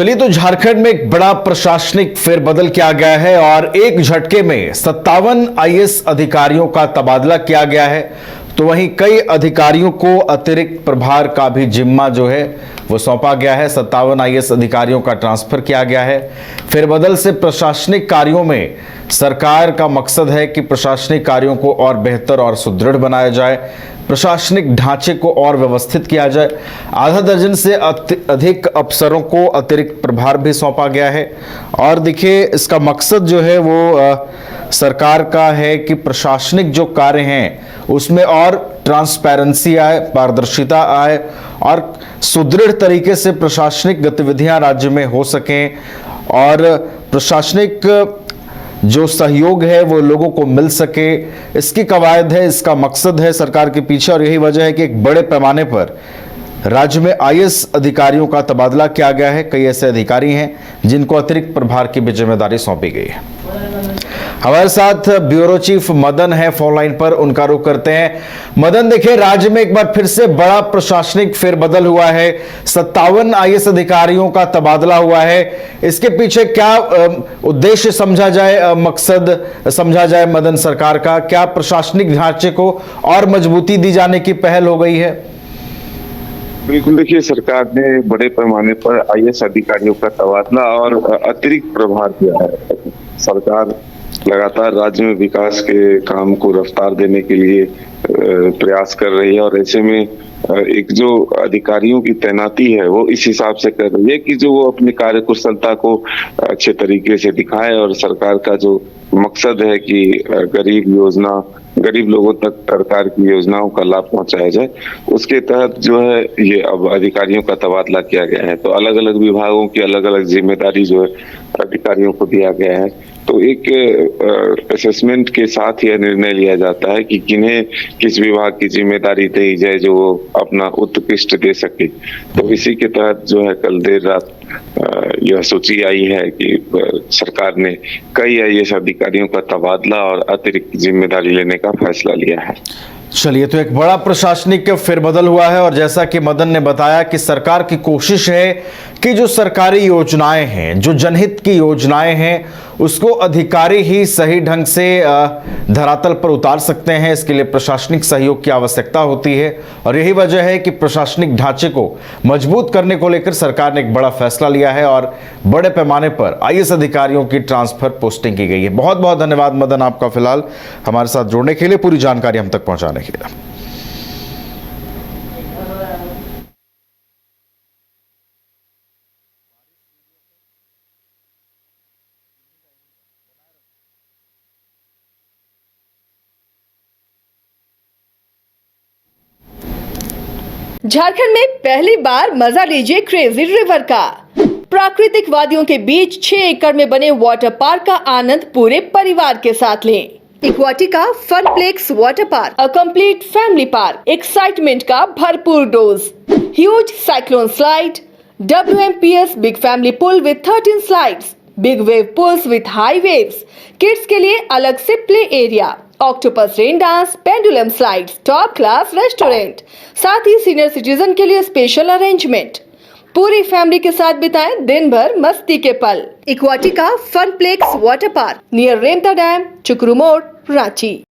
चलिए, तो झारखंड में एक बड़ा प्रशासनिक फेरबदल किया गया है और एक झटके में 57 आईएएस अधिकारियों का तबादला किया गया है। तो वहीं कई अधिकारियों को अतिरिक्त प्रभार का भी जिम्मा जो है वो सौंपा गया है। 57 आईएएस अधिकारियों का ट्रांसफर किया गया है। फेरबदल से प्रशासनिक कार्यों में सरकार का मकसद है कि प्रशासनिक कार्यों को और बेहतर और सुदृढ़ बनाया जाए, प्रशासनिक ढांचे को और व्यवस्थित किया जाए। आधा दर्जन से अधिक अफसरों को अतिरिक्त प्रभार भी सौंपा गया है। और देखिए, इसका मकसद जो है वो सरकार का है कि प्रशासनिक जो कार्य हैं उसमें और ट्रांसपेरेंसी आए, पारदर्शिता आए और सुदृढ़ तरीके से प्रशासनिक गतिविधियां राज्य में हो सकें और प्रशासनिक जो सहयोग है वो लोगों को मिल सके। इसकी कवायद है, इसका मकसद है सरकार के पीछे। और यही वजह है कि एक बड़े पैमाने पर राज्य में आईएएस अधिकारियों का तबादला किया गया है। कई ऐसे अधिकारी हैं जिनको अतिरिक्त प्रभार की भी जिम्मेदारी सौंपी गई है। हमारे साथ ब्यूरो चीफ मदन है फोन लाइन पर, उनका रुख करते हैं। मदन, देखिए, राज्य में एक बार फिर से बड़ा प्रशासनिक फेरबदल हुआ है। 57 आईएएस अधिकारियों का तबादला हुआ है। इसके पीछे क्या उद्देश्य समझा जाए, मकसद समझा जाए मदन सरकार का? क्या प्रशासनिक ढांचे को और मजबूती दी जाने की पहल हो गई है? बिल्कुल, देखिए, सरकार ने बड़े पैमाने पर आईएएस अधिकारियों का तबादला और अतिरिक्त प्रभार दिया है। सरकार लगातार राज्य में विकास के काम को रफ्तार देने के लिए प्रयास कर रही है और ऐसे में एक जो अधिकारियों की तैनाती है वो इस हिसाब से कर रही है कि जो वो अपनी कार्य कुशलता को अच्छे तरीके से दिखाए और सरकार का जो मकसद है कि गरीब लोगों तक सरकार की योजनाओं का लाभ पहुंचाया जाए, उसके तहत जो है ये अब अधिकारियों का तबादला किया गया है। तो अलग अलग विभागों की अलग अलग जिम्मेदारी जो है अधिकारियों को दिया गया है। तो एक असेसमेंट के साथ यह निर्णय लिया जाता है कि किन्हें किस विभाग की जिम्मेदारी दी जाए जो वो अपना उत्कृष्ट दे सके। तो इसी के तहत जो है कल देर रात यह सूची आई है कि सरकार ने कई आईएएस अधिकारियों का तबादला और अतिरिक्त जिम्मेदारी लेने का फैसला लिया है। चलिए, तो एक बड़ा प्रशासनिक फेरबदल हुआ है और जैसा कि मदन ने बताया कि सरकार की कोशिश है कि जो सरकारी योजनाएं हैं, जो जनहित की योजनाएं हैं, उसको अधिकारी ही सही ढंग से धरातल पर उतार सकते हैं। इसके लिए प्रशासनिक सहयोग की आवश्यकता होती है और यही वजह है कि प्रशासनिक ढांचे को मजबूत करने को लेकर सरकार ने एक बड़ा फैसला लिया है और बड़े पैमाने पर आईएएस अधिकारियों की ट्रांसफर पोस्टिंग की गई है। बहुत बहुत धन्यवाद मदन आपका फिलहाल हमारे साथ जुड़ने के लिए, पूरी जानकारी हम तक पहुंचाने के लिए। झारखंड में पहली बार मजा लीजिए क्रेजी रिवर का। प्राकृतिक वादियों के बीच 6 एकड़ में बने वाटर पार्क का आनंद पूरे परिवार के साथ लें। Equatica Funplex water park, a complete family park, excitement का भरपूर dose, huge cyclone slide, WMPS big family pool with 13 slides, big wave pools with high waves, kids के लिए अलग से play area, octopus rain dance, pendulum slides, top class restaurant, साथ ही senior citizen के लिए स्पेशल अरेंजमेंट। पूरी family के साथ बिताएं दिन भर मस्ती के पल। इक्वाटिका Funplex water park near Remta dam, चुकरू मोड़, रांची।